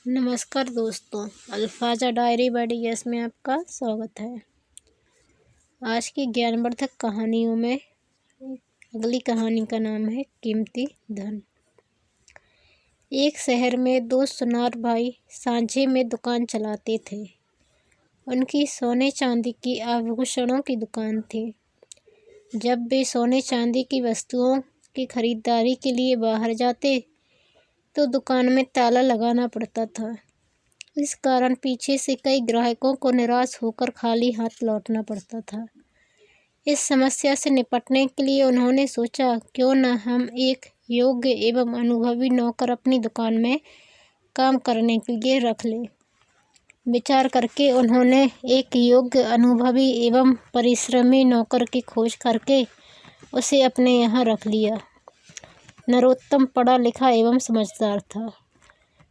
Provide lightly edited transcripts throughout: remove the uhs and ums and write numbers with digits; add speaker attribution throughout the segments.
Speaker 1: नमस्कार दोस्तों, अल्फाजा diary bye DS में आपका स्वागत है। आज की ज्ञानवर्धक कहानियों में अगली कहानी का नाम है कीमती धन। एक शहर में दो सुनार भाई सांझे में दुकान चलाते थे। उनकी सोने चांदी की आभूषणों की दुकान थी। जब वे सोने चांदी की वस्तुओं की खरीदारी के लिए बाहर जाते तो दुकान में ताला लगाना पड़ता था। इस कारण पीछे से कई ग्राहकों को निराश होकर खाली हाथ लौटना पड़ता था। इस समस्या से निपटने के लिए उन्होंने सोचा, क्यों न हम एक योग्य एवं अनुभवी नौकर अपनी दुकान में काम करने के लिए रख लें। विचार करके उन्होंने एक योग्य, अनुभवी एवं परिश्रमी नौकर की खोज करके उसे अपने यहाँ रख लिया। नरोत्तम पढ़ा लिखा एवं समझदार था।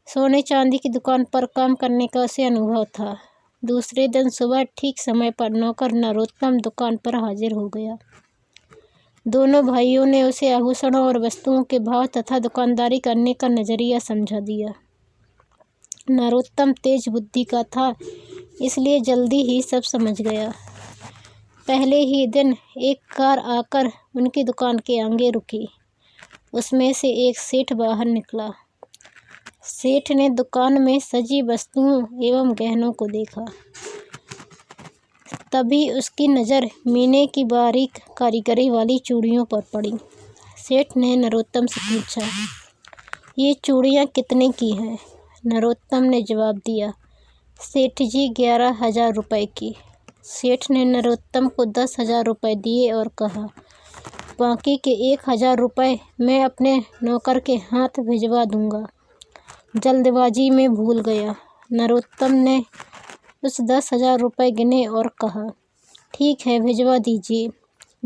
Speaker 1: सोने चांदी की दुकान पर काम करने का उसे अनुभव था। दूसरे दिन सुबह ठीक समय पर नौकर नरोत्तम दुकान पर हाजिर हो गया। दोनों भाइयों ने उसे आभूषणों और वस्तुओं के भाव तथा दुकानदारी करने का नजरिया समझा दिया। नरोत्तम तेज बुद्धि का था, इसलिए जल्दी ही सब समझ गया। पहले ही दिन एक कार आकर उनकी दुकान के आगे रुकी। उसमें से एक सेठ बाहर निकला। सेठ ने दुकान में सजी वस्तुओं एवं गहनों को देखा। तभी उसकी नज़र मीने की बारीक कारीगरी वाली चूड़ियों पर पड़ी। सेठ ने नरोत्तम से पूछा, ये चूड़ियाँ कितने की हैं? नरोत्तम ने जवाब दिया, सेठ जी 11,000 रुपये की। सेठ ने नरोत्तम को 10,000 रुपये दिए और कहा, बाकी के 1,000 रुपये मैं अपने नौकर के हाथ भिजवा दूंगा। जल्दबाजी में भूल गया। नरोत्तम ने उस 10,000 रुपये गिने और कहा, ठीक है, भिजवा दीजिए।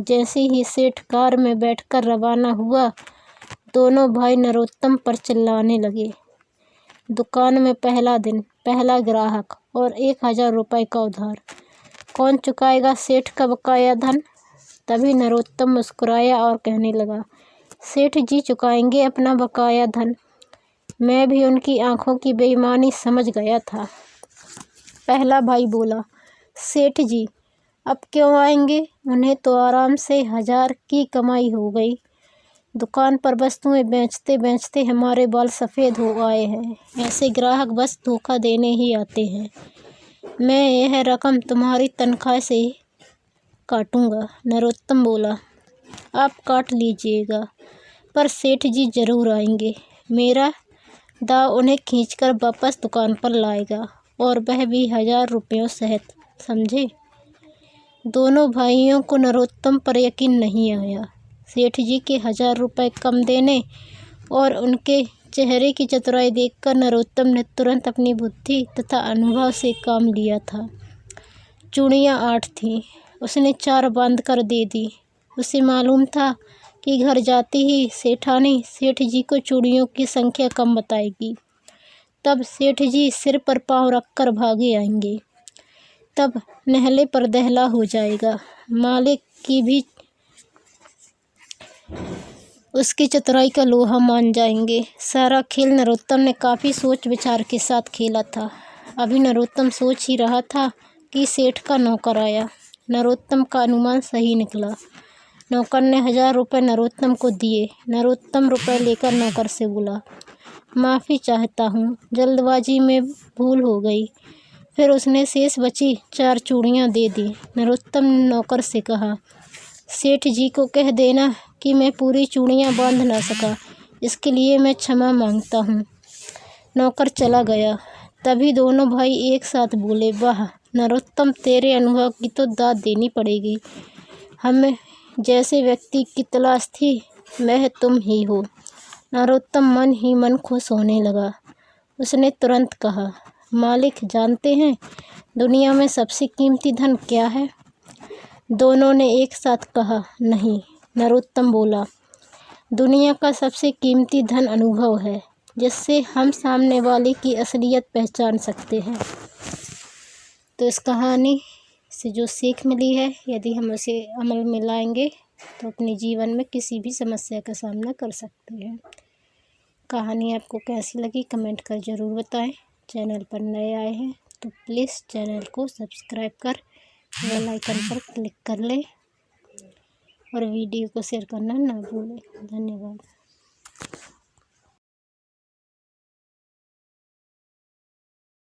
Speaker 1: जैसे ही सेठ कार में बैठकर रवाना हुआ, दोनों भाई नरोत्तम पर चिल्लाने लगे। दुकान में पहला दिन, पहला ग्राहक और 1,000 रुपये का उधार। कौन चुकाएगा सेठ का बकाया धन? तभी नरोत्तम मुस्कुराया और कहने लगा, सेठ जी चुकाएंगे अपना बकाया धन। मैं भी उनकी आंखों की बेईमानी समझ गया था। पहला भाई बोला, सेठ जी अब क्यों आएंगे? उन्हें तो आराम से 1,000 की कमाई हो गई। दुकान पर वस्तुएं बेचते बेचते हमारे बाल सफ़ेद हो आए हैं। ऐसे ग्राहक बस धोखा देने ही आते हैं। मैं यह रकम तुम्हारी तनख्वाह से काटूंगा। नरोत्तम बोला, आप काट लीजिएगा, पर सेठ जी जरूर आएंगे। मेरा दाव उन्हें खींचकर वापस दुकान पर लाएगा, और वह भी 1,000 रुपयों सहित, समझे? दोनों भाइयों को नरोत्तम पर यकीन नहीं आया। सेठ जी के 1,000 रुपये कम देने और उनके चेहरे की चतुराई देखकर नरोत्तम ने तुरंत अपनी बुद्धि तथा अनुभव से काम लिया था। चूड़ियाँ 8 थीं। उसने 4 बांध कर दे दी। उसे मालूम था कि घर जाते ही सेठानी सेठ जी को चूड़ियों की संख्या कम बताएगी। तब सेठ जी सिर पर पाँव रखकर भागे आएंगे। तब नहले पर दहला हो जाएगा। मालिक की भी उसकी चतुराई का लोहा मान जाएंगे। सारा खेल नरोत्तम ने काफ़ी सोच विचार के साथ खेला था। अभी नरोत्तम सोच ही रहा था कि सेठ का नौकर आया। नरोत्तम का अनुमान सही निकला। नौकर ने 1,000 रुपये नरोत्तम को दिए। नरोत्तम रुपये लेकर नौकर से बोला, माफ़ी चाहता हूँ, जल्दबाजी में भूल हो गई। फिर उसने शेष बची 4 चूड़ियाँ दे दी। नरोत्तम ने नौकर से कहा, सेठ जी को कह देना कि मैं पूरी चूड़ियाँ बांध ना सका, इसके लिए मैं क्षमा मांगता हूँ। नौकर चला गया। तभी दोनों भाई एक साथ बोले, वाह नरोत्तम, तेरे अनुभव की तो दाद देनी पड़ेगी। हमें जैसे व्यक्ति की तलाश थी, वह तुम ही हो। नरोत्तम मन ही मन खुश होने लगा। उसने तुरंत कहा, मालिक जानते हैं दुनिया में सबसे कीमती धन क्या है? दोनों ने एक साथ कहा, नहीं। नरोत्तम बोला, दुनिया का सबसे कीमती धन अनुभव है, जिससे हम सामने वाले की असलियत पहचान सकते हैं। तो इस कहानी से जो सीख मिली है, यदि हम उसे अमल में लाएंगे तो अपने जीवन में किसी भी समस्या का सामना कर सकते हैं। कहानी आपको कैसी लगी कमेंट कर ज़रूर बताएं। चैनल पर नए आए हैं तो प्लीज़ चैनल को सब्सक्राइब कर बेल आइकन पर क्लिक कर लें और वीडियो को शेयर करना ना भूलें। धन्यवाद।